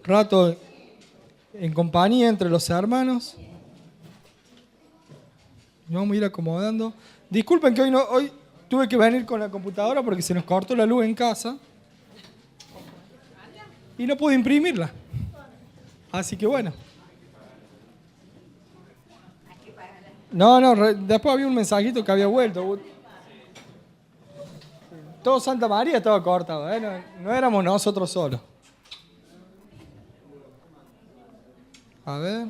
rato en compañía entre los hermanos. Nos vamos a ir acomodando. Disculpen que hoy tuve que venir con la computadora porque se nos cortó la luz en casa y no pude imprimirla. Así que bueno. Después había un mensajito que había vuelto. Todo Santa María estaba cortado, ¿eh? No éramos nosotros solos. A ver.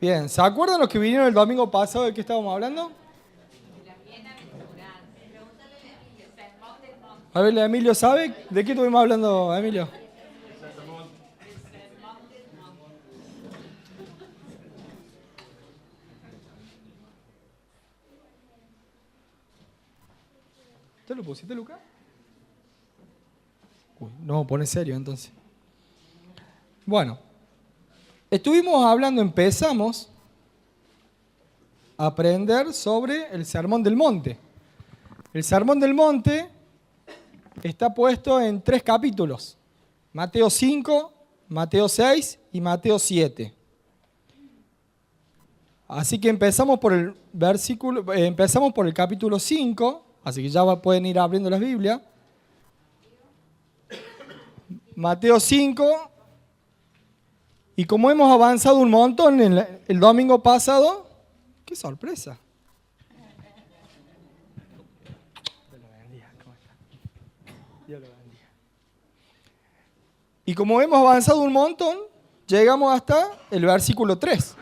Bien, ¿se acuerdan los que vinieron el domingo pasado de qué estábamos hablando? A ver, Emilio, ¿sabe de qué estuvimos hablando, Emilio? ¿Te lo pusiste, Lucas? Uy, no, pone serio entonces. Bueno, empezamos a aprender sobre el Sermón del Monte. El Sermón del Monte está puesto en 3 capítulos: Mateo 5, Mateo 6 y Mateo 7. Así que empezamos por el capítulo 5, así que ya pueden ir abriendo las Biblias. Mateo 5, y como hemos avanzado un montón el domingo pasado, ¡qué sorpresa! Dios lo bendiga, ¿cómo está? Dios lo bendiga. Y como hemos avanzado un montón, llegamos hasta el versículo 3.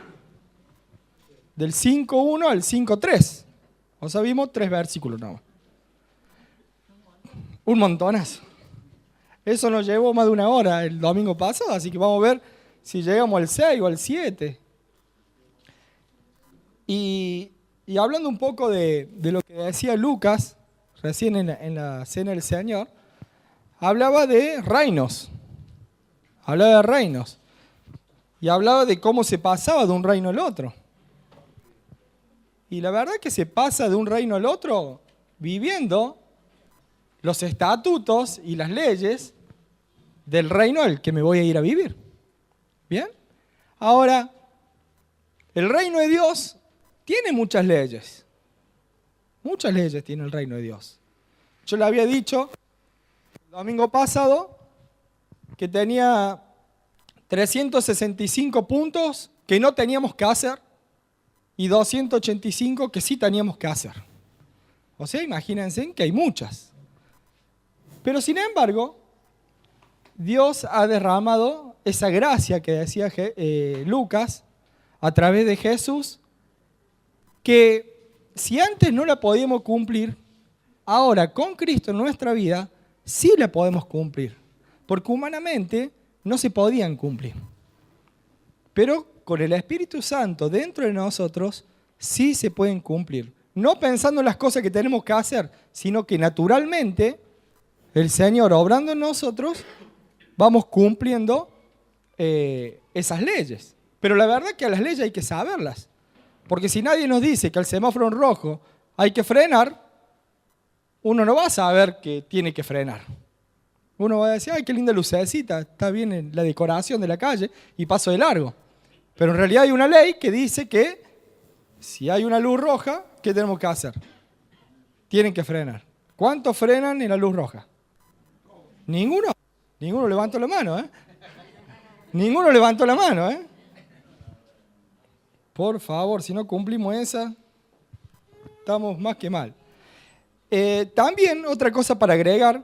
Del 5.1 al 5.3. O sea, vimos 3 versículos nada más. Un montonazo. Eso nos llevó más de 1 hora el domingo pasado, así que vamos a ver si llegamos al 6 o al 7. Y hablando un poco de lo que decía Lucas, recién en la Cena del Señor, hablaba de reinos. Y hablaba de cómo se pasaba de un reino al otro. Y la verdad es que se pasa de un reino al otro viviendo los estatutos y las leyes del reino al que me voy a ir a vivir. ¿Bien? Ahora, el reino de Dios tiene muchas leyes. Muchas leyes tiene el reino de Dios. Yo le había dicho el domingo pasado que tenía 365 puntos que no teníamos que hacer y 285 que sí teníamos que hacer. O sea, imagínense que hay muchas. Pero sin embargo, Dios ha derramado esa gracia que decía Lucas a través de Jesús, que si antes no la podíamos cumplir, ahora con Cristo en nuestra vida sí la podemos cumplir, porque humanamente no se podían cumplir. Pero con el Espíritu Santo dentro de nosotros sí se pueden cumplir. No pensando en las cosas que tenemos que hacer, sino que naturalmente el Señor obrando en nosotros vamos cumpliendo esas leyes. Pero la verdad es que a las leyes hay que saberlas. Porque si nadie nos dice que al semáforo en rojo hay que frenar, uno no va a saber que tiene que frenar. Uno va a decir, ay, qué linda lucecita, está bien en la decoración de la calle y paso de largo. Pero en realidad hay una ley que dice que si hay una luz roja, ¿qué tenemos que hacer? Tienen que frenar. ¿Cuántos frenan en la luz roja? ¿Ninguno? Ninguno levantó la mano, ¿eh? Ninguno levantó la mano, ¿eh? Por favor, si no cumplimos esa, estamos más que mal. También otra cosa para agregar,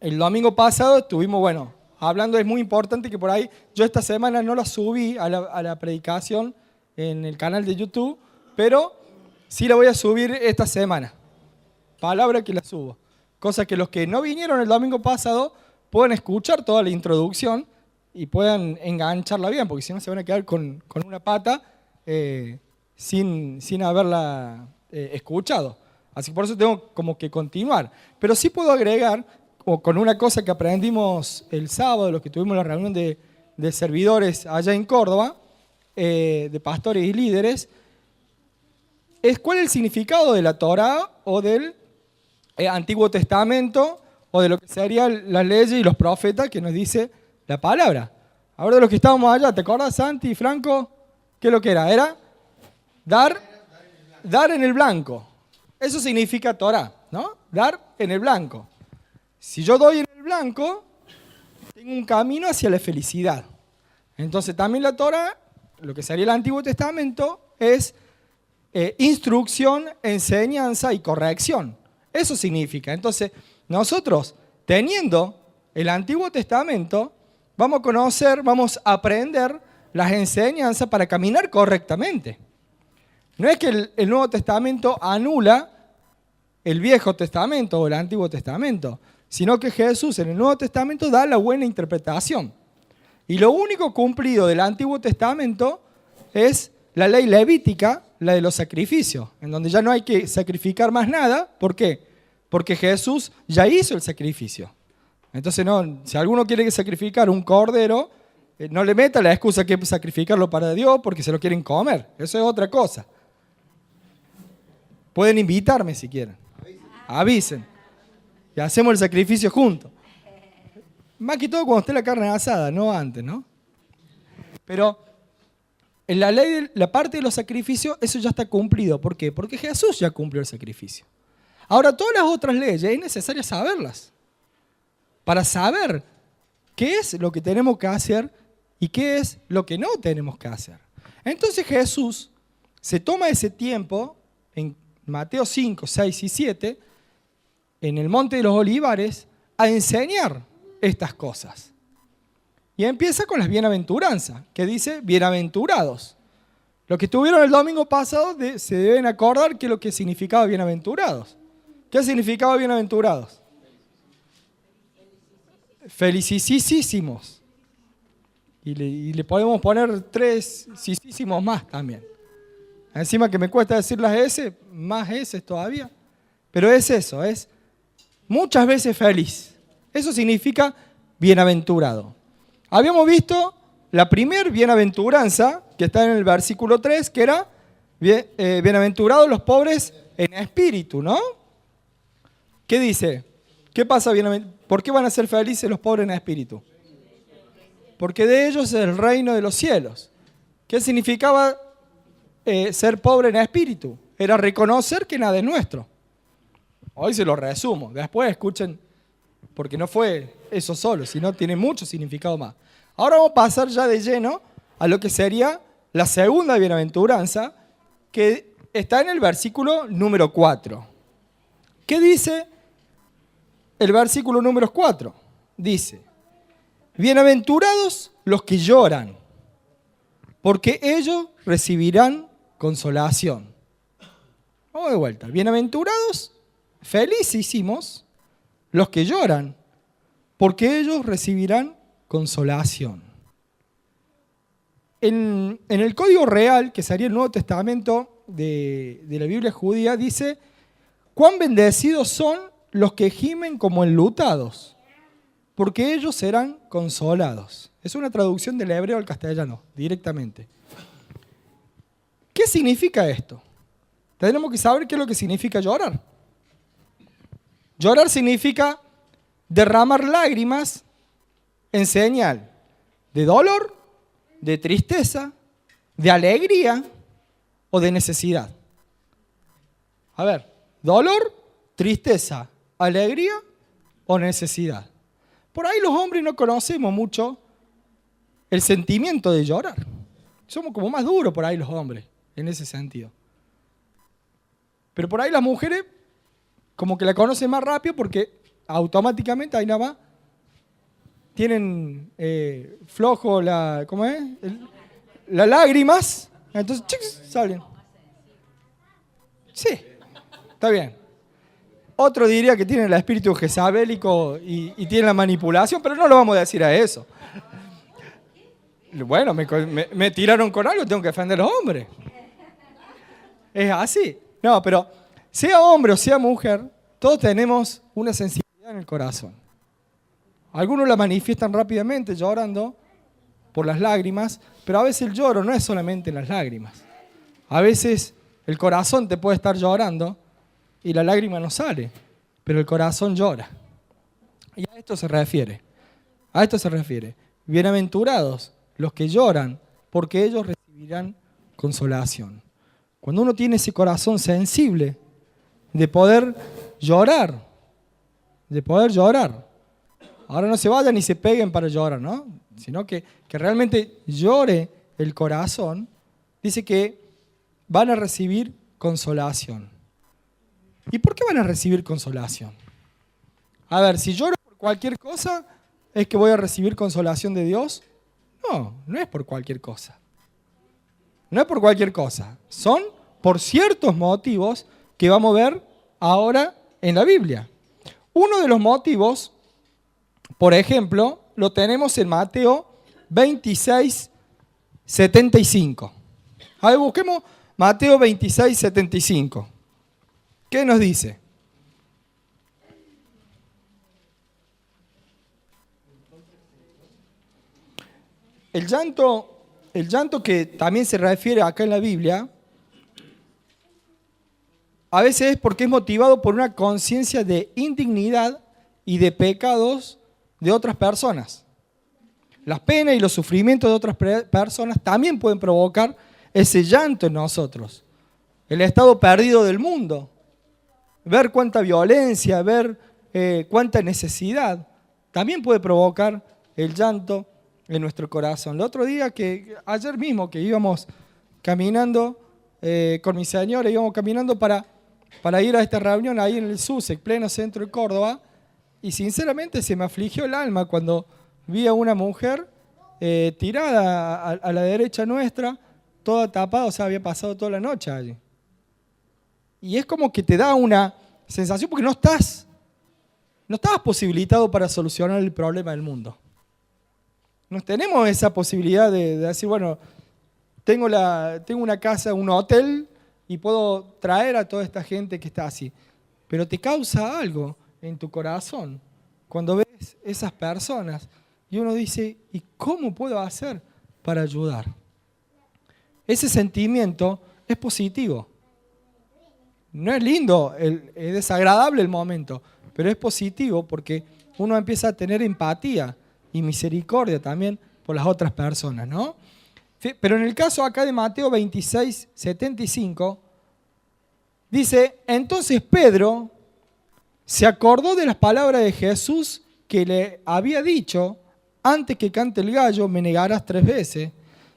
el domingo pasado estuvimos, hablando, es muy importante que por ahí, yo esta semana no la subí a la predicación en el canal de YouTube, pero sí la voy a subir esta semana. Palabra que la subo. Cosa que los que no vinieron el domingo pasado puedan escuchar toda la introducción y puedan engancharla bien, porque si no se van a quedar con una pata sin haberla escuchado. Así que por eso tengo como que continuar. Pero sí puedo agregar, con una cosa que aprendimos el sábado, los que tuvimos la reunión de servidores allá en Córdoba, de pastores y líderes, es cuál es el significado de la Torá o del Antiguo Testamento o de lo que serían las leyes y los profetas que nos dice la palabra. Ahora de los que estábamos allá, ¿te acuerdas, Santi y Franco? ¿Qué es lo que era? Era dar en el blanco. Eso significa Torah, ¿no? Dar en el blanco. Si yo doy en el blanco, tengo un camino hacia la felicidad. Entonces también la Torah, lo que sería el Antiguo Testamento, es instrucción, enseñanza y corrección. Eso significa. Entonces, nosotros, teniendo el Antiguo Testamento, vamos a conocer, vamos a aprender las enseñanzas para caminar correctamente. No es que el Nuevo Testamento anula el Viejo Testamento o el Antiguo Testamento, sino que Jesús en el Nuevo Testamento da la buena interpretación. Y lo único cumplido del Antiguo Testamento es la ley levítica, la de los sacrificios, en donde ya no hay que sacrificar más nada. ¿Por qué? Porque Jesús ya hizo el sacrificio. Entonces, no, si alguno quiere sacrificar un cordero, no le meta la excusa que sacrificarlo para Dios porque se lo quieren comer. Eso es otra cosa. Pueden invitarme si quieren. Avisen. Y hacemos el sacrificio juntos. Más que todo cuando esté la carne asada, no antes, ¿no? Pero en la ley, la parte de los sacrificios, eso ya está cumplido. ¿Por qué? Porque Jesús ya cumplió el sacrificio. Ahora, todas las otras leyes es necesario saberlas. Para saber qué es lo que tenemos que hacer y qué es lo que no tenemos que hacer. Entonces Jesús se toma ese tiempo, en Mateo 5, 6 y 7, en el Monte de los Olivares, a enseñar estas cosas. Y empieza con las bienaventuranzas, que dice, bienaventurados. Los que estuvieron el domingo pasado se deben acordar qué es lo que significaba bienaventurados. ¿Qué significaba bienaventurados? Felicísimos. Y le podemos poner 3 sisísimos más también. Encima que me cuesta decir las S, más S todavía. Pero es eso, es muchas veces feliz. Eso significa bienaventurado. Habíamos visto la primer bienaventuranza, que está en el versículo 3, que era bienaventurados los pobres en espíritu, ¿no? ¿Qué dice? ¿Qué pasa? ¿Por qué van a ser felices los pobres en espíritu? Porque de ellos es el reino de los cielos. ¿Qué significaba ser pobre en espíritu? Era reconocer que nada es nuestro. Hoy se lo resumo. Después escuchen, porque no fue eso solo, sino tiene mucho significado más. Ahora vamos a pasar ya de lleno a lo que sería la segunda bienaventuranza, que está en el versículo número 4. ¿Qué dice el versículo número 4? Dice, bienaventurados los que lloran, porque ellos recibirán consolación. Vamos de vuelta. Bienaventurados, felicísimos los que lloran, porque ellos recibirán consolación. En el Código Real, que sería el Nuevo Testamento de la Biblia judía, dice, cuán bendecidos son los que gimen como enlutados, porque ellos serán consolados. Es una traducción del hebreo al castellano, directamente. ¿Qué significa esto? Tenemos que saber qué es lo que significa llorar. Llorar significa derramar lágrimas en señal de dolor, de tristeza, de alegría o de necesidad. A ver, dolor, tristeza, alegría o necesidad. Por ahí los hombres no conocemos mucho el sentimiento de llorar. Somos como más duros por ahí los hombres, en ese sentido. Pero por ahí las mujeres como que la conocen más rápido porque automáticamente ahí nada más tienen flojo las lágrimas, entonces salen. Sí, está bien. Otro diría que tienen el espíritu jezabélico y tienen la manipulación, pero no lo vamos a decir a eso. Bueno, me tiraron con algo, tengo que defender a los hombres. Es así. No, pero sea hombre o sea mujer, todos tenemos una sensibilidad en el corazón. Algunos la manifiestan rápidamente llorando por las lágrimas, pero a veces el lloro no es solamente en las lágrimas. A veces el corazón te puede estar llorando y la lágrima no sale, pero el corazón llora. Y a esto se refiere. A esto se refiere. Bienaventurados los que lloran, porque ellos recibirán consolación. Cuando uno tiene ese corazón sensible de poder llorar, ahora no se vayan y se peguen para llorar, ¿no? Sino que realmente llore el corazón, dice que van a recibir consolación. ¿Y por qué van a recibir consolación? A ver, si lloro por cualquier cosa, ¿es que voy a recibir consolación de Dios? No, no es por cualquier cosa. No es por cualquier cosa. Son por ciertos motivos que vamos a ver ahora en la Biblia. Uno de los motivos, por ejemplo, lo tenemos en Mateo 26, 75. A ver, busquemos Mateo 26, 75. ¿Qué nos dice? El llanto que también se refiere acá en la Biblia, a veces es porque es motivado por una conciencia de indignidad y de pecados de otras personas. Las penas y los sufrimientos de otras personas también pueden provocar ese llanto en nosotros. El estado perdido del mundo, ver cuánta violencia, ver cuánta necesidad, también puede provocar el llanto en nuestro corazón. El otro día, ayer mismo que íbamos caminando con mi señora, íbamos caminando para ir a esta reunión ahí en el SUSEC, pleno centro de Córdoba, y sinceramente se me afligió el alma cuando vi a una mujer tirada a la derecha nuestra, toda tapada, o sea, había pasado toda la noche allí. Y es como que te da una sensación porque no estás posibilitado para solucionar el problema del mundo. No tenemos esa posibilidad de decir, bueno, tengo una casa, un hotel y puedo traer a toda esta gente que está así. Pero te causa algo en tu corazón cuando ves esas personas y uno dice, ¿y cómo puedo hacer para ayudar? Ese sentimiento es positivo. No es lindo, es desagradable el momento, pero es positivo porque uno empieza a tener empatía y misericordia también por las otras personas, ¿no? Pero en el caso acá de Mateo 26, 75, dice, entonces Pedro se acordó de las palabras de Jesús que le había dicho, antes que cante el gallo me negarás 3 veces,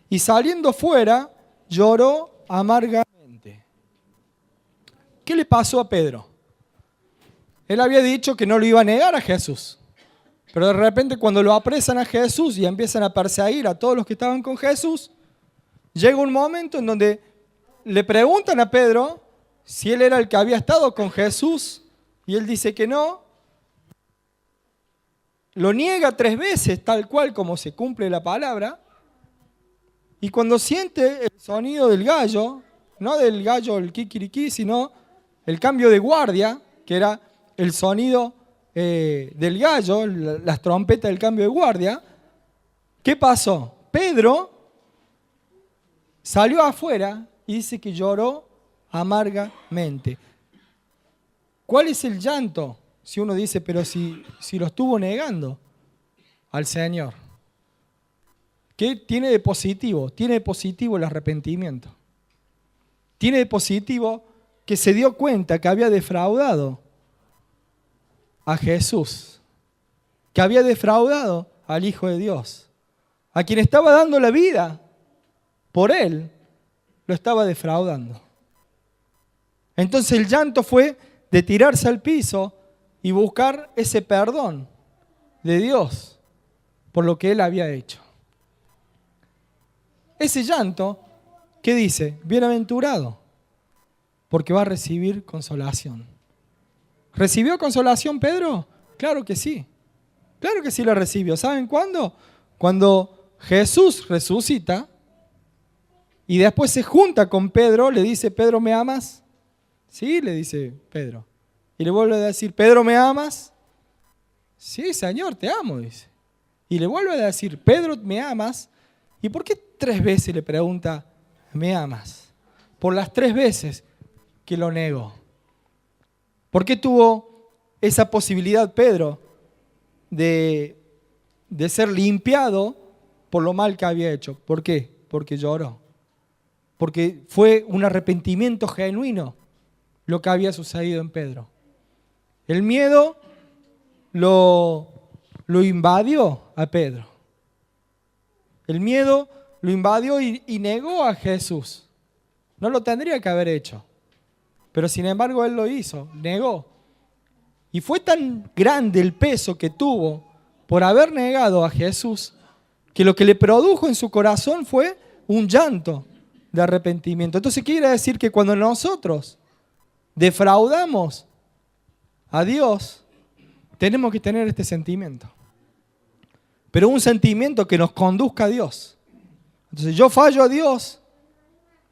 y saliendo fuera lloró amargamente. ¿Qué le pasó a Pedro? Él había dicho que no lo iba a negar a Jesús. Pero de repente cuando lo apresan a Jesús y empiezan a perseguir a todos los que estaban con Jesús, llega un momento en donde le preguntan a Pedro si él era el que había estado con Jesús y él dice que no. Lo niega 3 veces, tal cual como se cumple la palabra. Y cuando siente el sonido del gallo, no del gallo, el kikiriki, sino el cambio de guardia, que era el sonido del gallo, las trompetas del cambio de guardia, ¿qué pasó? Pedro salió afuera y dice que lloró amargamente. ¿Cuál es el llanto? Si uno dice, pero si lo estuvo negando al Señor. ¿Qué tiene de positivo? Tiene de positivo el arrepentimiento. Tiene de positivo que se dio cuenta que había defraudado a Jesús, que había defraudado al Hijo de Dios, a quien estaba dando la vida por él, lo estaba defraudando. Entonces el llanto fue de tirarse al piso y buscar ese perdón de Dios por lo que él había hecho. Ese llanto, ¿qué dice? Bienaventurado, porque va a recibir consolación. ¿Recibió consolación Pedro? Claro que sí. Claro que sí la recibió. ¿Saben cuándo? Cuando Jesús resucita y después se junta con Pedro, le dice, Pedro, ¿me amas? Sí, le dice Pedro. Y le vuelve a decir, Pedro, ¿me amas? Sí, Señor, te amo, dice. Y le vuelve a decir, Pedro, ¿me amas? ¿Y por qué 3 veces le pregunta, ¿me amas? Por las 3 veces que lo negó. ¿Por qué tuvo esa posibilidad Pedro de ser limpiado por lo mal que había hecho. ¿Por qué? Porque lloró. Porque fue un arrepentimiento genuino lo que había sucedido en Pedro. El miedo lo invadió a Pedro. El miedo lo invadió y negó a Jesús. No lo tendría que haber hecho. Pero sin embargo él lo hizo, negó. Y fue tan grande el peso que tuvo por haber negado a Jesús, que lo que le produjo en su corazón fue un llanto de arrepentimiento. Entonces quiere decir que cuando nosotros defraudamos a Dios, tenemos que tener este sentimiento. Pero un sentimiento que nos conduzca a Dios. Entonces yo fallo a Dios,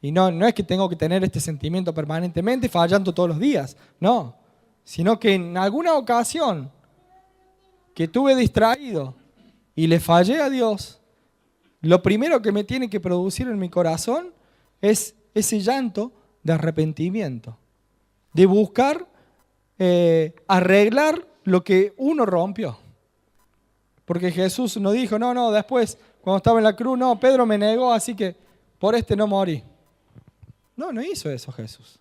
y no es que tengo que tener este sentimiento permanentemente fallando todos los días, no. Sino que en alguna ocasión que estuve distraído y le fallé a Dios, lo primero que me tiene que producir en mi corazón es ese llanto de arrepentimiento, de buscar arreglar lo que uno rompió. Porque Jesús no dijo, no, después, cuando estaba en la cruz, no, Pedro me negó, así que por este no morí. No hizo eso Jesús.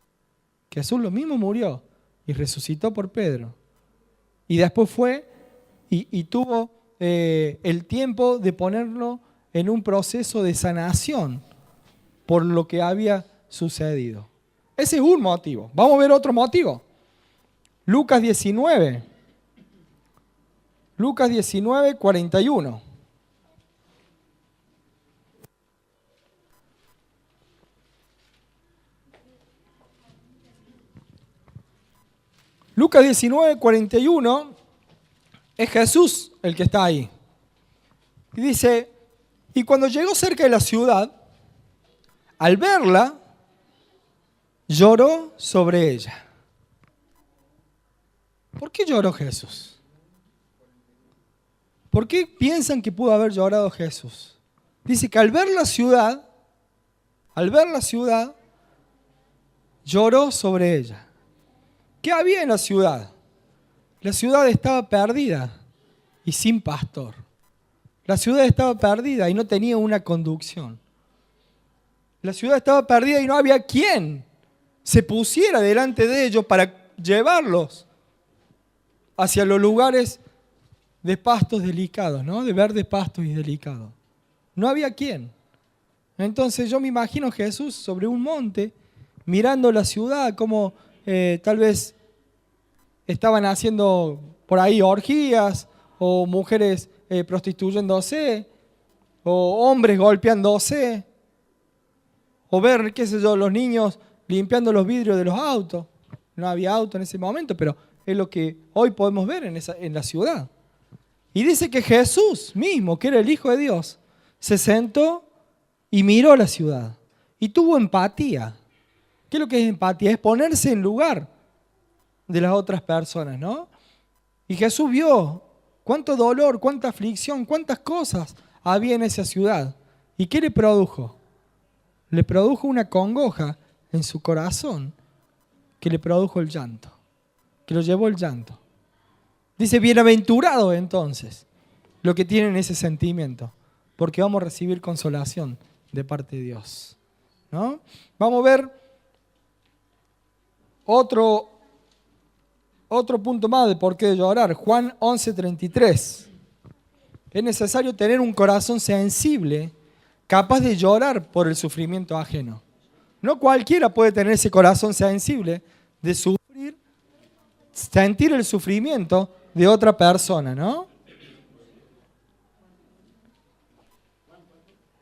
Jesús lo mismo murió y resucitó por Pedro. Y después fue y tuvo el tiempo de ponerlo en un proceso de sanación por lo que había sucedido. Ese es un motivo. Vamos a ver otro motivo. Lucas 19. Lucas 19, 41. Lucas 19, 41 es Jesús el que está ahí. Y dice, y cuando llegó cerca de la ciudad, al verla, lloró sobre ella. ¿Por qué lloró Jesús? ¿Por qué piensan que pudo haber llorado Jesús? Dice que al ver la ciudad, lloró sobre ella. ¿Qué había en la ciudad? La ciudad estaba perdida y sin pastor. La ciudad estaba perdida y no tenía una conducción. La ciudad estaba perdida y no había quien se pusiera delante de ellos para llevarlos hacia los lugares de pastos delicados, ¿no? De verdes pastos y delicados. No había quien. Entonces yo me imagino a Jesús sobre un monte, mirando la ciudad, como tal vez estaban haciendo por ahí orgías, o mujeres prostituyéndose, o hombres golpeándose, o ver, qué sé yo, los niños limpiando los vidrios de los autos. No había auto en ese momento, pero es lo que hoy podemos ver en la ciudad. Y dice que Jesús mismo, que era el Hijo de Dios, se sentó y miró la ciudad y tuvo empatía. ¿Qué es lo que es empatía? Es ponerse en lugar de las otras personas, ¿no? Y Jesús vio cuánto dolor, cuánta aflicción, cuántas cosas había en esa ciudad. ¿Y qué le produjo? Le produjo una congoja en su corazón que le produjo el llanto, que lo llevó el llanto. Dice, bienaventurado entonces lo que tienen ese sentimiento, porque vamos a recibir consolación de parte de Dios, ¿no? Vamos a ver otro punto más de por qué llorar. Juan 11:33. Es necesario tener un corazón sensible, capaz de llorar por el sufrimiento ajeno. No cualquiera puede tener ese corazón sensible de sufrir, sentir el sufrimiento de otra persona, ¿no?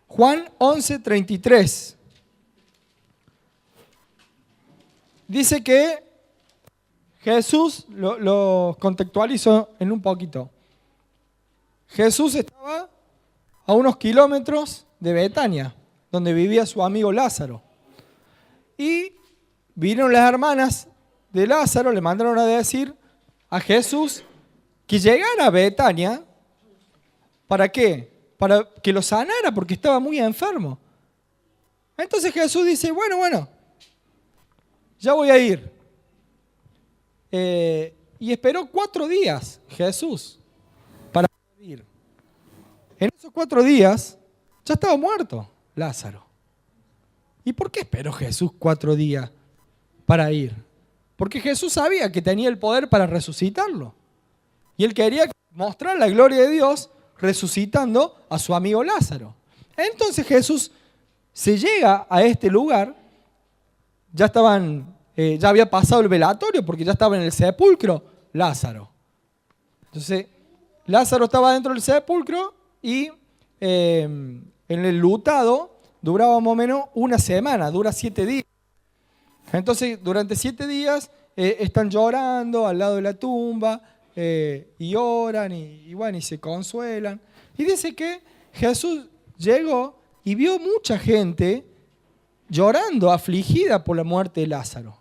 Juan 11:33. Dice que Jesús, lo contextualizo en un poquito. Jesús estaba a unos kilómetros de Betania, donde vivía su amigo Lázaro. Y vinieron las hermanas de Lázaro, le mandaron a decir a Jesús que llegara a Betania. ¿Para qué? Para que lo sanara, porque estaba muy enfermo. Entonces Jesús dice, bueno, ya voy a ir. Y esperó 4 días Jesús ir. En esos 4 días ya estaba muerto Lázaro. ¿Y por qué esperó Jesús 4 días para ir? Porque Jesús sabía que tenía el poder para resucitarlo. Y él quería mostrar la gloria de Dios resucitando a su amigo Lázaro. Entonces Jesús se llega a este lugar, ya había pasado el velatorio porque ya estaba en el sepulcro Lázaro. Entonces Lázaro estaba dentro del sepulcro y en el lutado duraba más o menos una semana, dura 7 días. Entonces durante 7 días están llorando al lado de la tumba y oran y se consuelan. Y dice que Jesús llegó y vio mucha gente llorando, afligida por la muerte de Lázaro.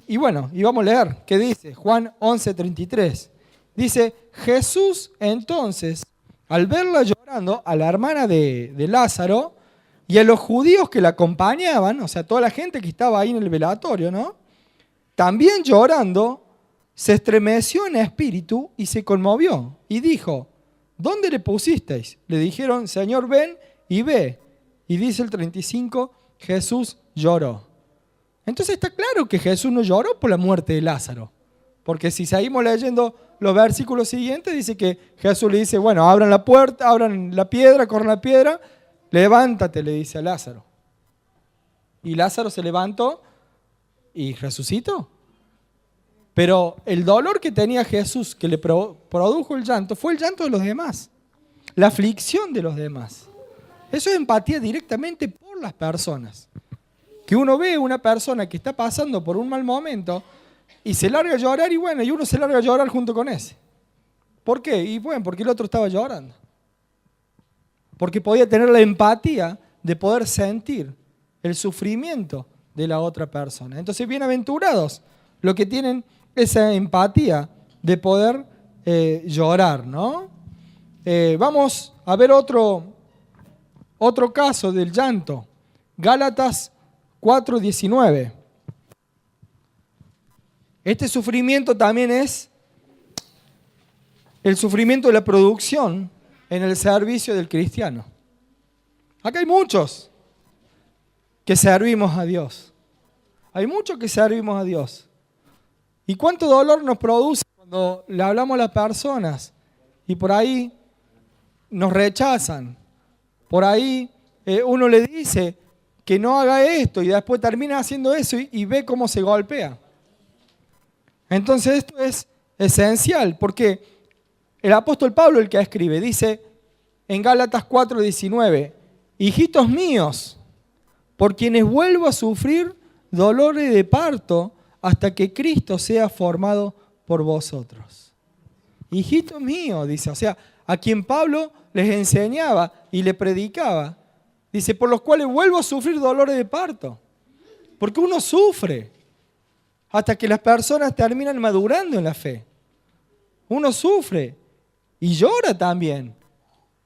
Y vamos a leer, ¿qué dice? Juan 11:33. Dice, Jesús entonces, al verla llorando, a la hermana de Lázaro, y a los judíos que la acompañaban, o sea, toda la gente que estaba ahí en el velatorio, ¿no? También llorando, se estremeció en espíritu y se conmovió. Y dijo, ¿dónde le pusisteis? Le dijeron, Señor, ven y ve. Y dice el 35, Jesús lloró. Entonces está claro que Jesús no lloró por la muerte de Lázaro. Porque si seguimos leyendo los versículos siguientes, dice que Jesús le dice, bueno, abran la puerta, abran la piedra, corran la piedra, levántate, le dice a Lázaro. Y Lázaro se levantó y resucitó. Pero el dolor que tenía Jesús, que le produjo el llanto, fue el llanto de los demás. La aflicción de los demás. Eso es empatía directamente por las personas. Que uno ve a una persona que está pasando por un mal momento y se larga a llorar y uno se larga a llorar junto con ese. ¿Por qué? Y porque el otro estaba llorando. Porque podía tener la empatía de poder sentir el sufrimiento de la otra persona. Entonces, bienaventurados los que tienen esa empatía de poder llorar, ¿no? Vamos a ver otro caso del llanto. Gálatas 4:19. Este sufrimiento también es el sufrimiento de la producción en el servicio del cristiano. Acá hay muchos que servimos a Dios. Hay muchos que servimos a Dios. ¿Y cuánto dolor nos produce cuando le hablamos a las personas y por ahí nos rechazan? Por ahí uno le dice que no haga esto y después termina haciendo eso y ve cómo se golpea. Entonces esto es esencial porque el apóstol Pablo, el que escribe, dice en Gálatas 4:19, hijitos míos, por quienes vuelvo a sufrir dolores de parto hasta que Cristo sea formado por vosotros. Hijitos míos, dice, o sea, a quien Pablo les enseñaba y le predicaba, dice, por los cuales vuelvo a sufrir dolores de parto. Porque uno sufre hasta que las personas terminan madurando en la fe. Uno sufre y llora también.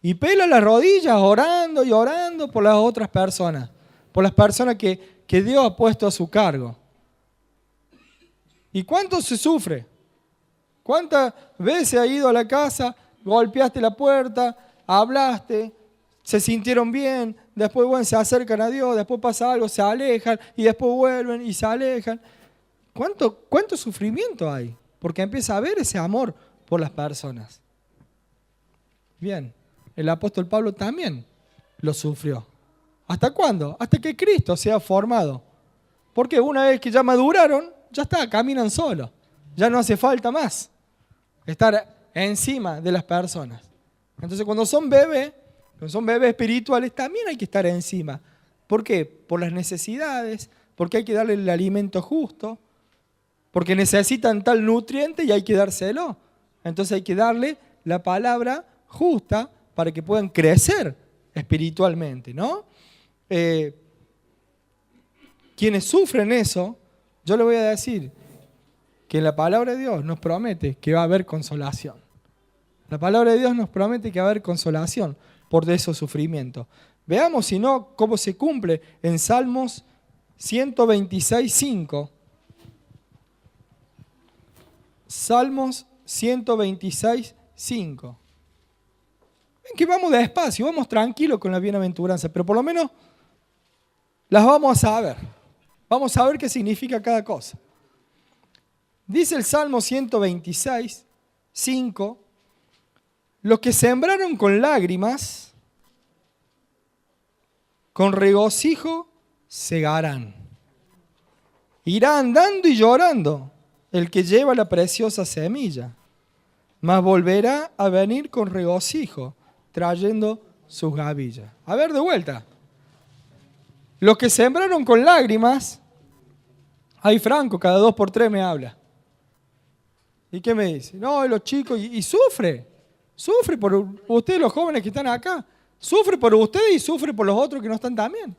Y pela las rodillas orando y orando por las otras personas. Por las personas que Dios ha puesto a su cargo. ¿Y cuánto se sufre? ¿Cuántas veces ha ido a la casa, golpeaste la puerta, hablaste, se sintieron bien, después se acercan a Dios, después pasa algo, se alejan y después vuelven y se alejan? ¿Cuánto sufrimiento hay? Porque empieza a haber ese amor por las personas. Bien, el apóstol Pablo también lo sufrió. ¿Hasta cuándo? Hasta que Cristo sea formado. Porque una vez que ya maduraron, ya está, caminan solos. Ya no hace falta más estar encima de las personas. Entonces cuando son bebés espirituales, también hay que estar encima. ¿Por qué? Por las necesidades, porque hay que darle el alimento justo, porque necesitan tal nutriente y hay que dárselo. Entonces hay que darle la palabra justa para que puedan crecer espiritualmente, ¿no? Quienes sufren eso, yo les voy a decir que la palabra de Dios nos promete que va a haber consolación. La palabra de Dios nos promete que va a haber consolación por esos sufrimientos. Veamos, si no, cómo se cumple en Salmos 126:5. Salmos 126:5. que vamos despacio, vamos tranquilos con la bienaventuranza, pero por lo menos las vamos a saber. Vamos a ver qué significa cada cosa. Dice el Salmo 126, 5, los que sembraron con lágrimas, con regocijo segarán. Irá andando y llorando el que lleva la preciosa semilla, mas volverá a venir con regocijo, trayendo sus gavillas. A ver, de vuelta. Los que sembraron con lágrimas, ahí Franco, cada 2 por 3 me habla. ¿Y qué me dice? No, los chicos, y sufre por ustedes los jóvenes que están acá, sufre por ustedes y sufre por los otros que no están también.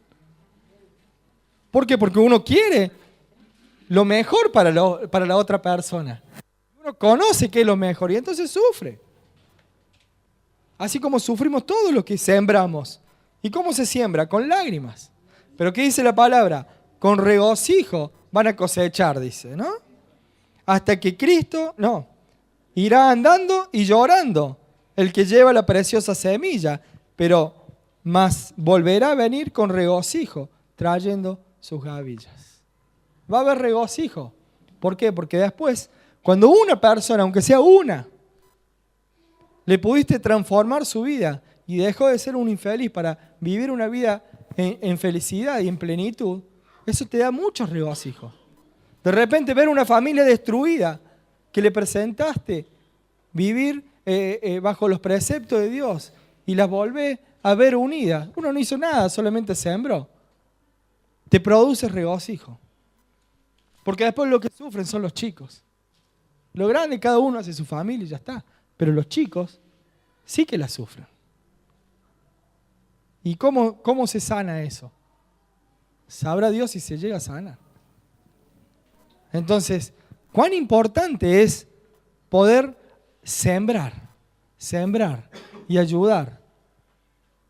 ¿Por qué? Porque uno quiere lo mejor para la otra persona. Uno conoce qué es lo mejor y entonces sufre. Así como sufrimos todos los que sembramos. ¿Y cómo se siembra? Con lágrimas. Pero ¿qué dice la palabra? Con regocijo van a cosechar, dice, ¿no? Hasta que Cristo, irá andando y llorando el que lleva la preciosa semilla, pero más volverá a venir con regocijo, trayendo sus gavillas. Va a haber regocijo. ¿Por qué? Porque después, cuando una persona, aunque sea una, le pudiste transformar su vida y dejó de ser un infeliz para vivir una vida en felicidad y en plenitud, eso te da mucho regocijo. De repente ver una familia destruida que le presentaste, vivir bajo los preceptos de Dios y las volvés a ver unidas. Uno no hizo nada, solamente sembró. Te produce regocijo. Porque después lo que sufren son los chicos. Lo grande, cada uno hace su familia y ya está. Pero los chicos sí que la sufren. ¿Y cómo se sana eso? Sabrá Dios si se llega a sanar. Entonces, cuán importante es poder sembrar y ayudar.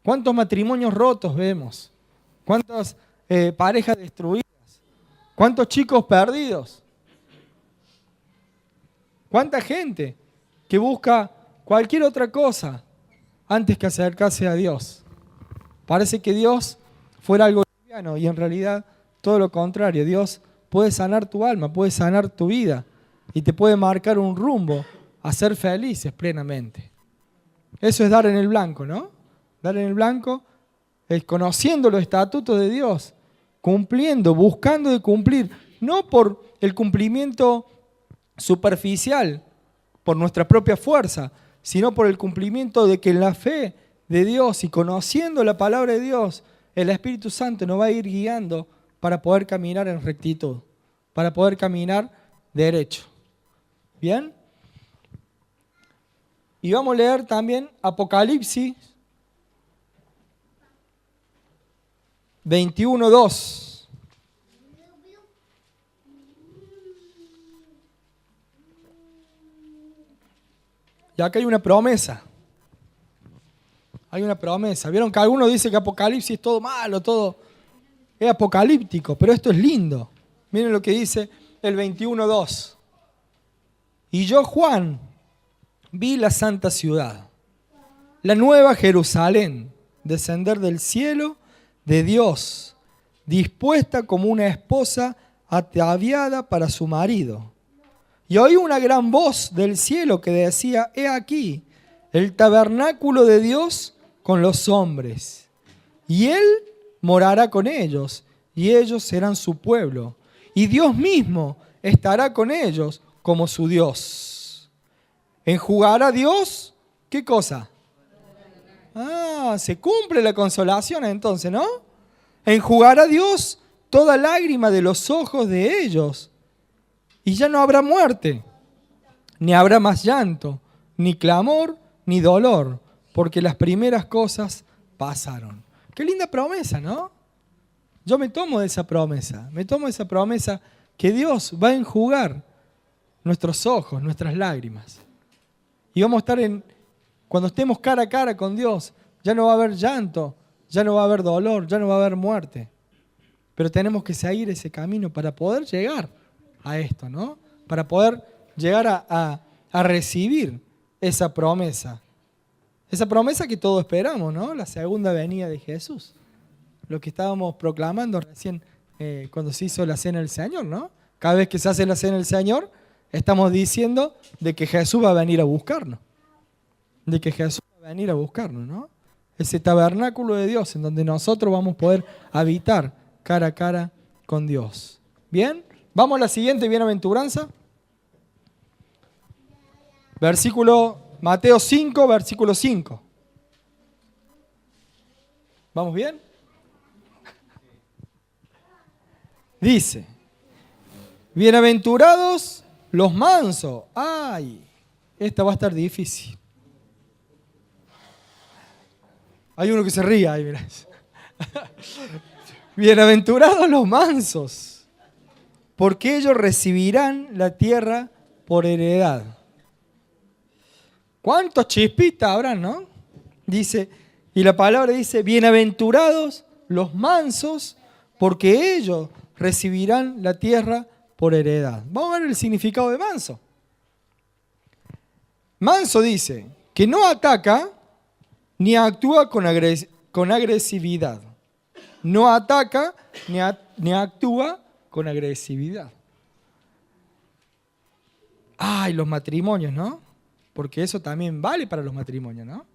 ¿Cuántos matrimonios rotos vemos? ¿Cuántas parejas destruidas? ¿Cuántos chicos perdidos? ¿Cuánta gente que busca cualquier otra cosa antes que acercarse a Dios? Parece que Dios fuera algo liviano y en realidad todo lo contrario. Dios puede sanar tu alma, puede sanar tu vida y te puede marcar un rumbo a ser felices plenamente. Eso es dar en el blanco, ¿no? Dar en el blanco es conociendo los estatutos de Dios, cumpliendo, buscando de cumplir, no por el cumplimiento superficial, por nuestra propia fuerza, sino por el cumplimiento de que en la fe de Dios y conociendo la palabra de Dios, el Espíritu Santo nos va a ir guiando para poder caminar en rectitud, para poder caminar derecho. ¿Bien? Y vamos a leer también Apocalipsis 21:2. Y acá hay una promesa. Hay una promesa. Vieron que algunos dicen que Apocalipsis es todo malo, todo es apocalíptico, pero esto es lindo. Miren lo que dice el 21:2. Y yo, Juan, vi la santa ciudad, la nueva Jerusalén, descender del cielo de Dios, dispuesta como una esposa ataviada para su marido. Y oí una gran voz del cielo que decía: he aquí, el tabernáculo de Dios con los hombres, y Él morará con ellos, y ellos serán su pueblo, y Dios mismo estará con ellos como su Dios. ¿Enjugará Dios? ¿Qué cosa? Se cumple la consolación entonces, ¿no? Enjugará Dios toda lágrima de los ojos de ellos, y ya no habrá muerte, ni habrá más llanto, ni clamor, ni dolor, porque las primeras cosas pasaron. Qué linda promesa, ¿no? Yo me tomo de esa promesa que Dios va a enjugar nuestros ojos, nuestras lágrimas. Y vamos a estar cuando estemos cara a cara con Dios, ya no va a haber llanto, ya no va a haber dolor, ya no va a haber muerte. Pero tenemos que seguir ese camino para poder llegar a esto, ¿no? Para poder llegar a recibir esa promesa Esa promesa que todos esperamos, ¿no? La segunda venida de Jesús. Lo que estábamos proclamando recién cuando se hizo la cena del Señor, ¿no? Cada vez que se hace la cena del Señor, estamos diciendo de que Jesús va a venir a buscarnos. De que Jesús va a venir a buscarnos, ¿no? Ese tabernáculo de Dios en donde nosotros vamos a poder habitar cara a cara con Dios. ¿Bien? Vamos a la siguiente bienaventuranza. Mateo 5, versículo 5. ¿Vamos bien? Dice, bienaventurados los mansos. ¡Ay! Esta va a estar difícil. Hay uno que se ríe ahí, mirá. Bienaventurados los mansos, porque ellos recibirán la tierra por heredad. ¿Cuántos chispitas habrán, no? Dice, y la palabra dice, bienaventurados los mansos, porque ellos recibirán la tierra por heredad. Vamos a ver el significado de manso. Manso dice que no ataca ni actúa con agresividad. No ataca ni actúa con agresividad. Ay, los matrimonios, ¿no? Porque eso también vale para los matrimonios, ¿no?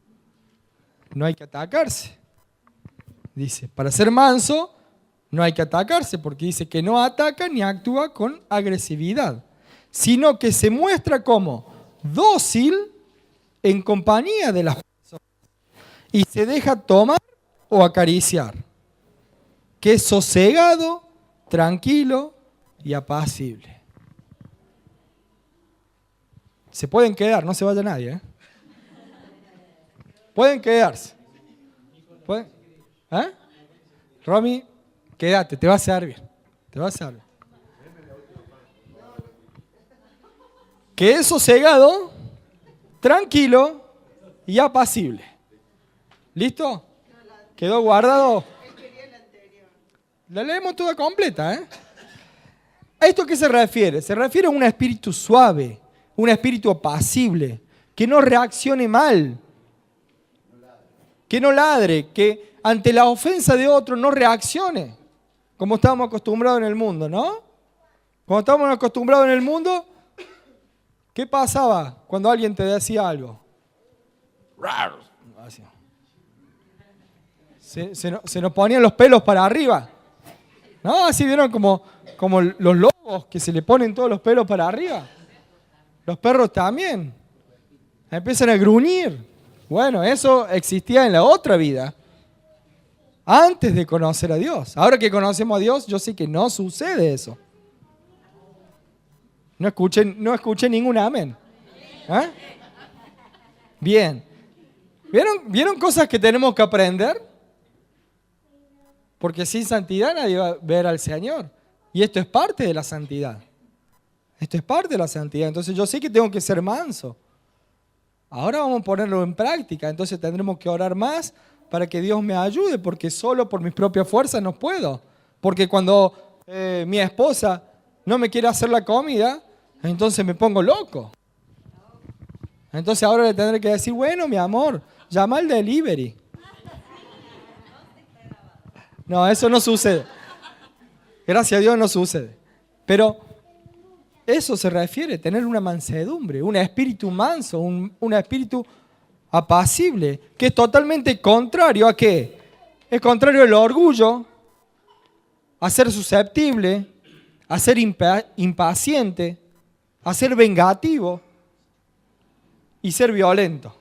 No hay que atacarse. Dice, para ser manso no hay que atacarse, porque dice que no ataca ni actúa con agresividad, sino que se muestra como dócil en compañía de las personas y se deja tomar o acariciar, que es sosegado, tranquilo y apacible. Se pueden quedar, no se vaya nadie, ¿eh? Pueden quedarse. ¿Pueden? ¿Eh? Romy, quédate, te va a servir. Te va a servir. Que es sosegado, tranquilo y apacible. ¿Listo? ¿Quedó guardado? La leemos toda completa, ¿eh? ¿A esto qué se refiere? Se refiere a un espíritu suave, un espíritu apacible, que no reaccione mal, que no ladre, que ante la ofensa de otro no reaccione, como estábamos acostumbrados en el mundo, ¿no? Cuando estábamos acostumbrados en el mundo, ¿qué pasaba cuando alguien te decía algo? Así. Se nos ponían los pelos para arriba, ¿no? Así vieron como los lobos que se le ponen todos los pelos para arriba. Los perros también. Empiezan a gruñir. Bueno, eso existía en la otra vida, antes de conocer a Dios. Ahora que conocemos a Dios, yo sé que no sucede eso. No escuché ningún amén. ¿Eh? Bien. ¿Vieron cosas que tenemos que aprender? Porque sin santidad nadie va a ver al Señor. Y esto es parte de la santidad. Esto es parte de la santidad. Entonces yo sé que tengo que ser manso. Ahora vamos a ponerlo en práctica. Entonces tendremos que orar más para que Dios me ayude, porque solo por mis propias fuerzas no puedo. Porque cuando mi esposa no me quiere hacer la comida, entonces me pongo loco. Entonces ahora le tendré que decir, bueno, mi amor, llama al delivery. No, eso no sucede. Gracias a Dios no sucede. Pero eso se refiere a tener una mansedumbre, un espíritu manso, un espíritu apacible, que es totalmente contrario a ¿qué? Es contrario al orgullo, a ser susceptible, a ser impaciente, a ser vengativo y ser violento.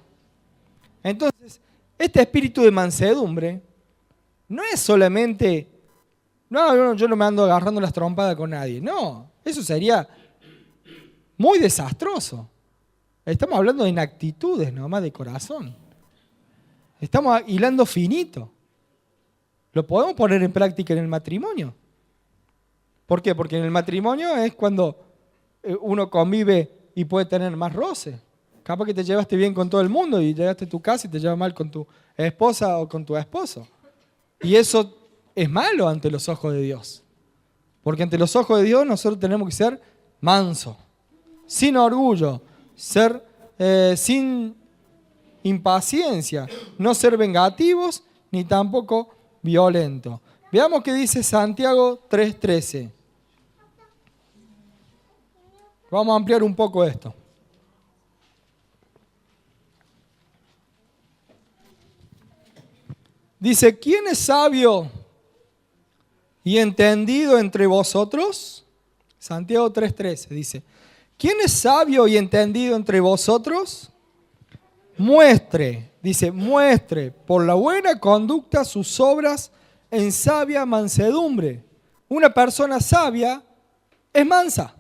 Entonces, este espíritu de mansedumbre no es solamente, no, yo no me ando agarrando las trompadas con nadie. No, eso sería muy desastroso. Estamos hablando de inactitudes nomás de corazón. Estamos hilando finito. Lo podemos poner en práctica en el matrimonio. ¿Por qué? Porque en el matrimonio es cuando uno convive y puede tener más roce. Capaz que te llevaste bien con todo el mundo y llegaste a tu casa y te llevas mal con tu esposa o con tu esposo. Y eso es malo ante los ojos de Dios. Porque ante los ojos de Dios nosotros tenemos que ser mansos, sin orgullo, ser sin impaciencia, no ser vengativos, ni tampoco violentos. Veamos qué dice Santiago 3:13. Vamos a ampliar un poco esto. Dice, ¿quién es sabio y entendido entre vosotros? Santiago 3:13 dice, ¿quién es sabio y entendido entre vosotros? Muestre por la buena conducta sus obras en sabia mansedumbre. Una persona sabia es mansa.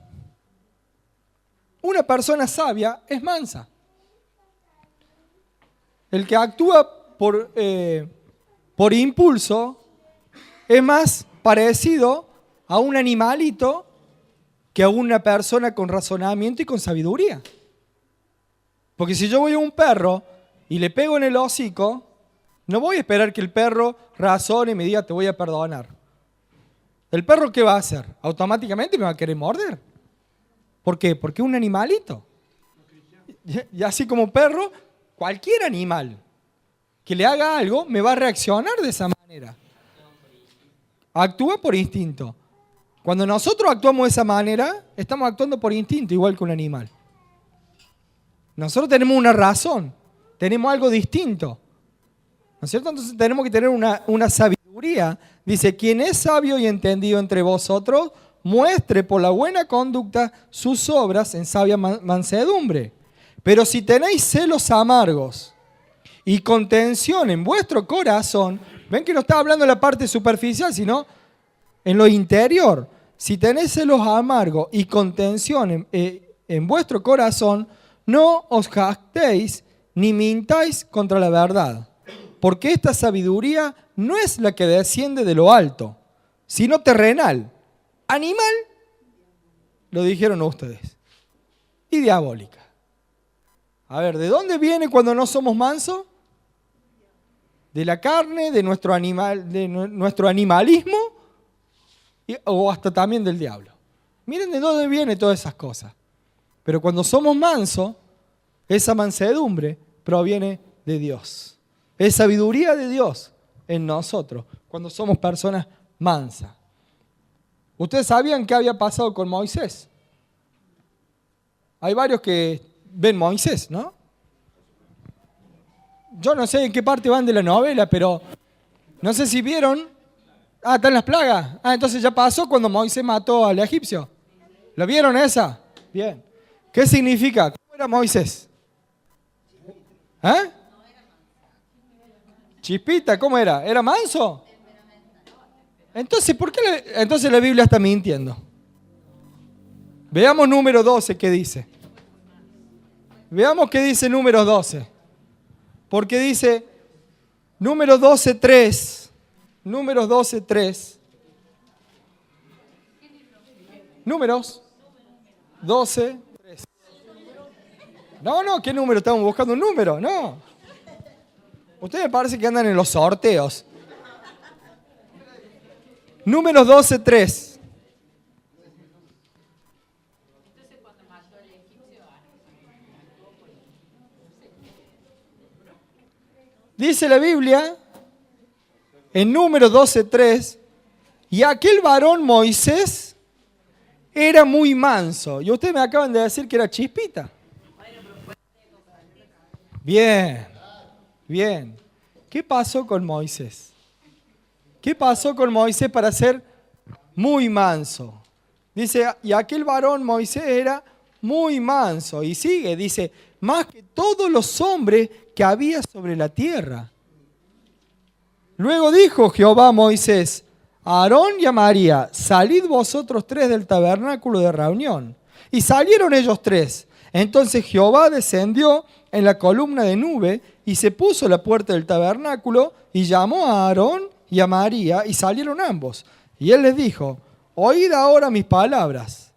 Una persona sabia es mansa. El que actúa por impulso es más parecido a un animalito que a una persona con razonamiento y con sabiduría. Porque si yo voy a un perro y le pego en el hocico, no voy a esperar que el perro razone y me diga te voy a perdonar. ¿El perro qué va a hacer? Automáticamente me va a querer morder. ¿Por qué? Porque es un animalito. Y así como perro, cualquier animal que le haga algo me va a reaccionar de esa manera. Actúa por instinto. Cuando nosotros actuamos de esa manera, estamos actuando por instinto, igual que un animal. Nosotros tenemos una razón, tenemos algo distinto, ¿no es cierto? Entonces tenemos que tener una sabiduría. Dice, quien es sabio y entendido entre vosotros, muestre por la buena conducta sus obras en sabia mansedumbre. Pero si tenéis celos amargos y contención en vuestro corazón, ven que no está hablando en la parte superficial, sino en lo interior. Si tenéis celos amargos y contención en vuestro corazón, no os jactéis ni mintáis contra la verdad, porque esta sabiduría no es la que desciende de lo alto, sino terrenal, animal, lo dijeron ustedes, y diabólica. A ver, ¿de dónde viene cuando no somos mansos? De la carne, de nuestro animalismo, o hasta también del diablo. Miren de dónde vienen todas esas cosas. Pero cuando somos mansos, esa mansedumbre proviene de Dios. Es sabiduría de Dios en nosotros, cuando somos personas mansas. ¿Ustedes sabían qué había pasado con Moisés? Hay varios que ven Moisés, ¿no? Yo no sé en qué parte van de la novela, pero no sé si vieron. Ah, están las plagas. Ah, entonces ya pasó cuando Moisés mató al egipcio. ¿Lo vieron esa? Bien. ¿Qué significa? ¿Cómo era Moisés? ¿Eh? Chispita, ¿cómo era? ¿Era manso? Entonces, ¿por qué entonces la Biblia está mintiendo? Veamos número 12, ¿qué dice? Veamos qué dice número 12. Porque dice, número 12:3. Números 12:3. Números 12:3. No, ¿qué número? Estamos buscando un número, no. Ustedes me parece que andan en los sorteos. Números 12:3. Dice la Biblia, en Números 12:3, y aquel varón Moisés era muy manso. Y ustedes me acaban de decir que era chispita. Bien, bien. ¿Qué pasó con Moisés? ¿Qué pasó con Moisés para ser muy manso? Dice, y aquel varón Moisés era muy manso. Y sigue, dice, más que todos los hombres que había sobre la tierra. Luego dijo Jehová a Moisés, a Aarón y a María, salid vosotros tres del tabernáculo de reunión. Y salieron ellos tres. Entonces Jehová descendió en la columna de nube y se puso a la puerta del tabernáculo y llamó a Aarón y a María y salieron ambos. Y él les dijo, oíd ahora mis palabras.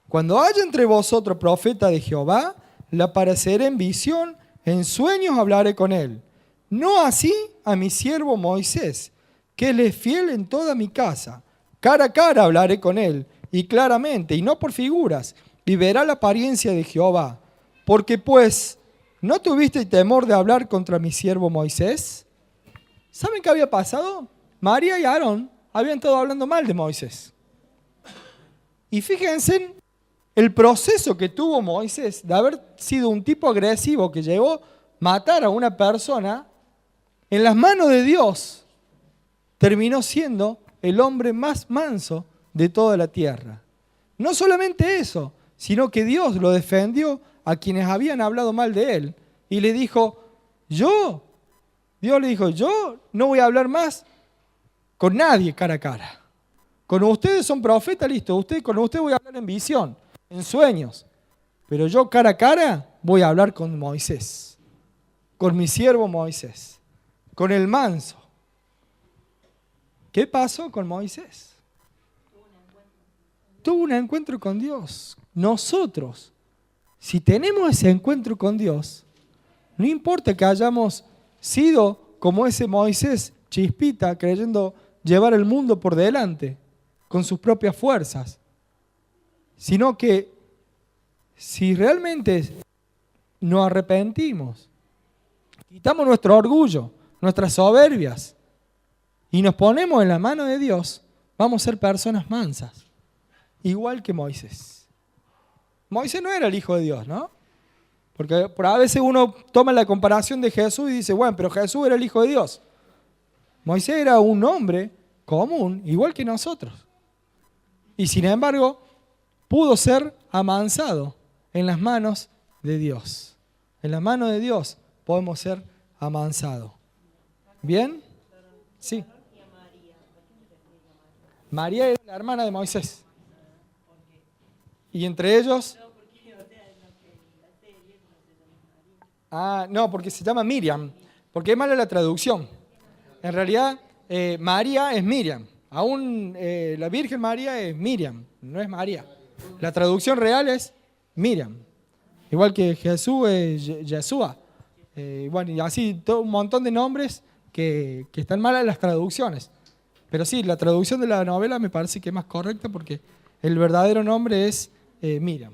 Cuando haya entre vosotros profeta de Jehová, le apareceré en visión, en sueños hablaré con él. No así a mi siervo Moisés, que él es fiel en toda mi casa. Cara a cara hablaré con él, y claramente, y no por figuras, y verá la apariencia de Jehová. Porque pues ¿no tuviste temor de hablar contra mi siervo Moisés? ¿Saben qué había pasado? María y Aarón habían estado hablando mal de Moisés. Y fíjense el proceso que tuvo Moisés de haber sido un tipo agresivo que llegó a matar a una persona, en las manos de Dios terminó siendo el hombre más manso de toda la tierra. No solamente eso, sino que Dios lo defendió a quienes habían hablado mal de él. Y le dijo, Dios le dijo, yo no voy a hablar más con nadie cara a cara. Con ustedes son profetas, listo, con ustedes voy a hablar en visión, en sueños. Pero yo cara a cara voy a hablar con Moisés, con mi siervo Moisés, con el manso. ¿Qué pasó con Moisés? Tuvo un encuentro con Dios. Nosotros, si tenemos ese encuentro con Dios, no importa que hayamos sido como ese Moisés chispita, creyendo llevar el mundo por delante, con sus propias fuerzas, sino que si realmente nos arrepentimos, quitamos nuestro orgullo, nuestras soberbias, y nos ponemos en la mano de Dios, vamos a ser personas mansas, igual que Moisés. Moisés no era el hijo de Dios, ¿no? Porque a veces uno toma la comparación de Jesús y dice, bueno, pero Jesús era el hijo de Dios. Moisés era un hombre común, igual que nosotros. Y sin embargo, pudo ser amansado en las manos de Dios. En las manos de Dios podemos ser amansados. ¿Bien? Sí. María era la hermana de Moisés. Y entre ellos... no, porque se llama Miriam. Porque es mala la traducción. En realidad, María es Miriam. Aún la Virgen María es Miriam, no es María. La traducción real es Miriam. Igual que Jesús es Yeshua. Bueno, y así todo un montón de nombres que están malas las traducciones. Pero sí, la traducción de la novela me parece que es más correcta porque el verdadero nombre es Miriam.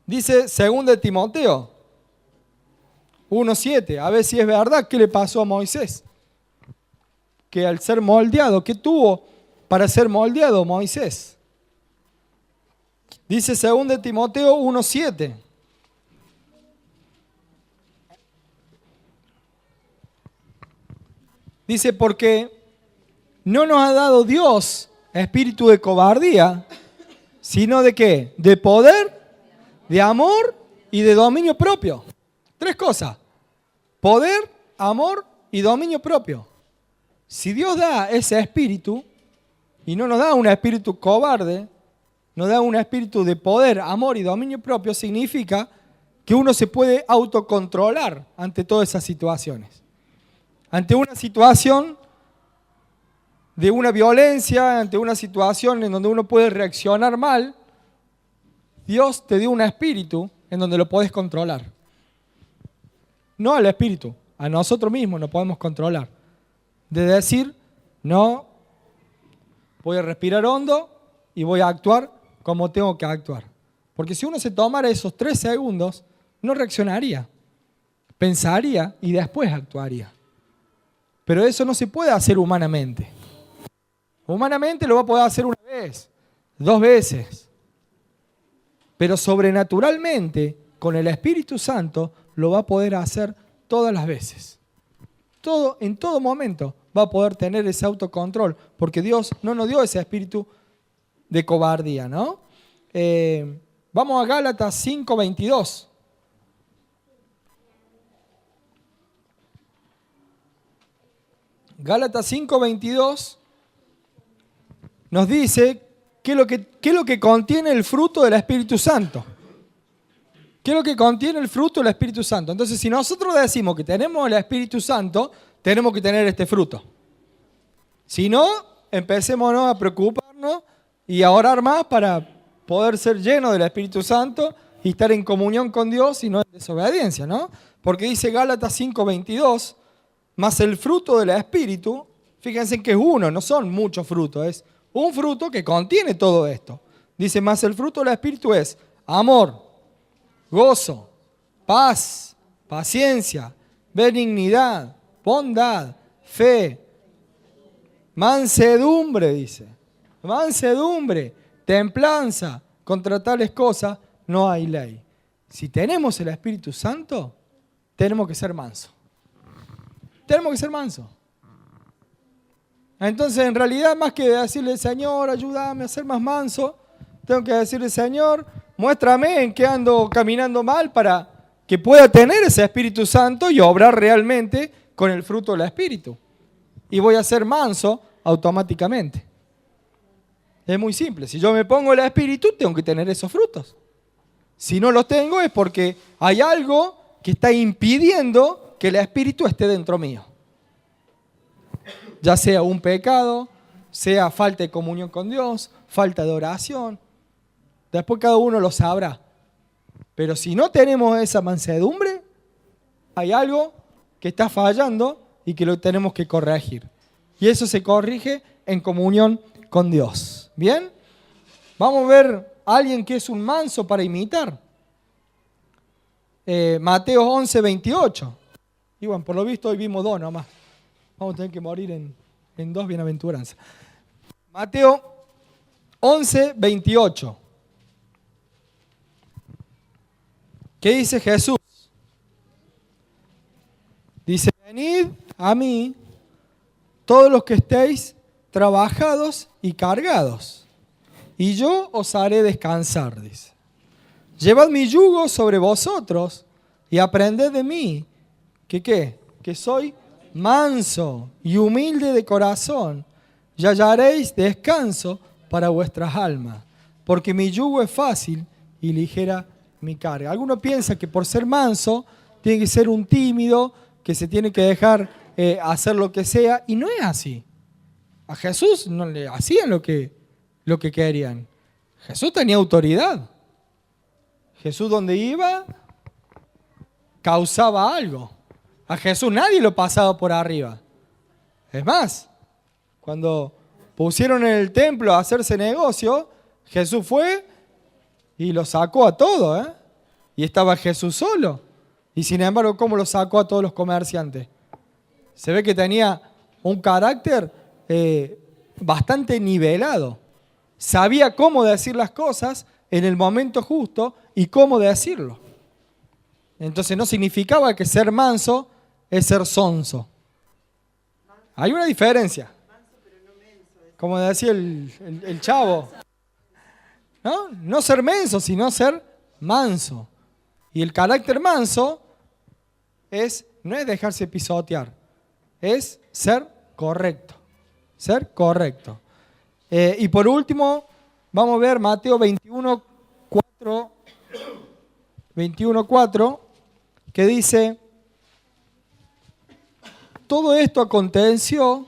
Dice 2 Timoteo 1:7. A ver si es verdad qué le pasó a Moisés. Que al ser moldeado, ¿qué tuvo para ser moldeado Moisés? Dice 2 Timoteo 1:7. Dice, porque no nos ha dado Dios espíritu de cobardía, sino de ¿qué? De poder, de amor y de dominio propio. 3 cosas. Poder, amor y dominio propio. Si Dios da ese espíritu, y no nos da un espíritu cobarde, nos da un espíritu de poder, amor y dominio propio, significa que uno se puede autocontrolar ante todas esas situaciones. Ante una situación de una violencia, ante una situación en donde uno puede reaccionar mal, Dios te dio un espíritu en donde lo podés controlar. No al espíritu, a nosotros mismos nos podemos controlar. De decir, no, voy a respirar hondo y voy a actuar como tengo que actuar. Porque si uno se tomara esos 3 segundos, no reaccionaría, pensaría y después actuaría. Pero eso no se puede hacer humanamente. Humanamente lo va a poder hacer una vez, 2 veces. Pero sobrenaturalmente, con el Espíritu Santo, lo va a poder hacer todas las veces. En todo momento va a poder tener ese autocontrol, porque Dios no nos dio ese espíritu de cobardía, ¿no? Vamos a Gálatas 5:22. Gálatas 5:22 nos dice qué es lo que contiene el fruto del Espíritu Santo. ¿Qué es lo que contiene el fruto del Espíritu Santo? Entonces, si nosotros decimos que tenemos el Espíritu Santo, tenemos que tener este fruto. Si no, empecémonos a preocuparnos y a orar más para poder ser llenos del Espíritu Santo y estar en comunión con Dios y no en desobediencia, ¿no? Porque dice Gálatas 5:22, más el fruto del Espíritu, fíjense que es uno, no son muchos frutos, es un fruto que contiene todo esto. Dice, más el fruto del Espíritu es amor, gozo, paz, paciencia, benignidad, bondad, fe, mansedumbre, dice. Mansedumbre, templanza. Contra tales cosas no hay ley. Si tenemos el Espíritu Santo, tenemos que ser mansos. Tenemos que ser mansos. Entonces, en realidad, más que decirle, Señor, ayúdame a ser más manso, tengo que decirle, Señor, muéstrame en qué ando caminando mal para que pueda tener ese Espíritu Santo y obrar realmente con el fruto del Espíritu. Y voy a ser manso automáticamente. Es muy simple. Si yo me pongo el Espíritu, tengo que tener esos frutos. Si no los tengo es porque hay algo que está impidiendo que el Espíritu esté dentro mío. Ya sea un pecado, sea falta de comunión con Dios, falta de oración. Después cada uno lo sabrá. Pero si no tenemos esa mansedumbre, hay algo que está fallando y que lo tenemos que corregir. Y eso se corrige en comunión con Dios. ¿Bien? Vamos a ver a alguien que es un manso para imitar. Mateo 11, 28. Y bueno, por lo visto hoy vimos dos nomás. Vamos a tener que morir en dos bienaventuranzas. Mateo 11, 28. ¿Qué dice Jesús? Dice, venid a mí todos los que estéis trabajados y cargados, y yo os haré descansar, dice. Llevad mi yugo sobre vosotros y aprended de mí, que soy manso y humilde de corazón, y hallaréis descanso para vuestras almas, porque mi yugo es fácil y ligera mi carga. Alguno piensa que por ser manso tiene que ser un tímido, que se tiene que dejar hacer lo que sea, y no es así. A Jesús no le hacían lo que querían. Jesús tenía autoridad. Jesús donde iba, causaba algo. A Jesús nadie lo pasaba por arriba. Es más, cuando pusieron en el templo a hacerse negocio, Jesús fue y lo sacó a todos, Y estaba Jesús solo. Y sin embargo, ¿cómo lo sacó a todos los comerciantes? Se ve que tenía un carácter bastante nivelado. Sabía cómo decir las cosas en el momento justo y cómo decirlo. Entonces no significaba que ser manso es ser sonso. Hay una diferencia. Como decía el chavo. No ser menso, sino ser manso. Y el carácter manso no es dejarse pisotear, es ser correcto. Ser correcto. Y por último, vamos a ver Mateo 21:4, que dice, todo esto aconteció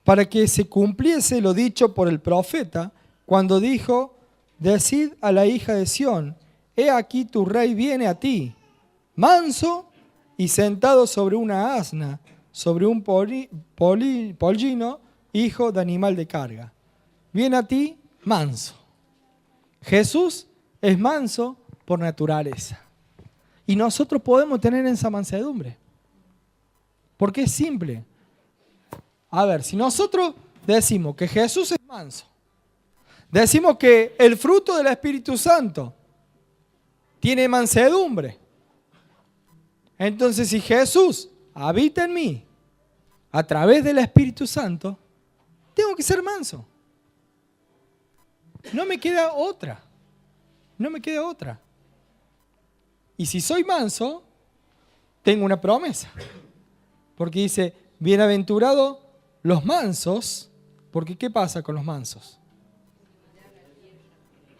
para que se cumpliese lo dicho por el profeta, cuando dijo, decid a la hija de Sión, he aquí tu rey viene a ti, manso y sentado sobre una asna, sobre un pollino, hijo de animal de carga. Viene a ti manso. Jesús es manso por naturaleza. Y nosotros podemos tener esa mansedumbre. Porque es simple. A ver, si nosotros decimos que Jesús es manso, decimos que el fruto del Espíritu Santo tiene mansedumbre, entonces si Jesús habita en mí a través del Espíritu Santo, tengo que ser manso. No me queda otra. No me queda otra. Y si soy manso, tengo una promesa. Porque dice, bienaventurados los mansos, porque ¿qué pasa con los mansos?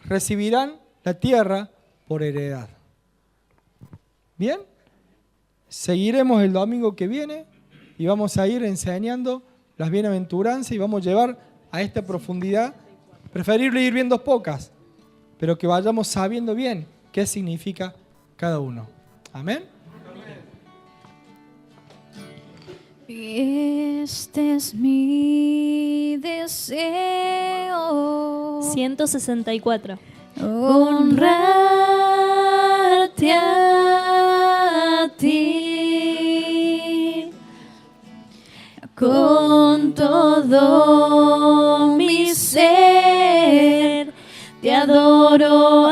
Recibirán la tierra por heredad. ¿Bien? Seguiremos el domingo que viene y vamos a ir enseñando las bienaventuranzas y vamos a llevar a esta profundidad. Preferible ir viendo pocas, pero que vayamos sabiendo bien qué significa cada uno. Amén. Este es mi deseo. 164. Honrarte hacia ti. Con todo mi ser te adoro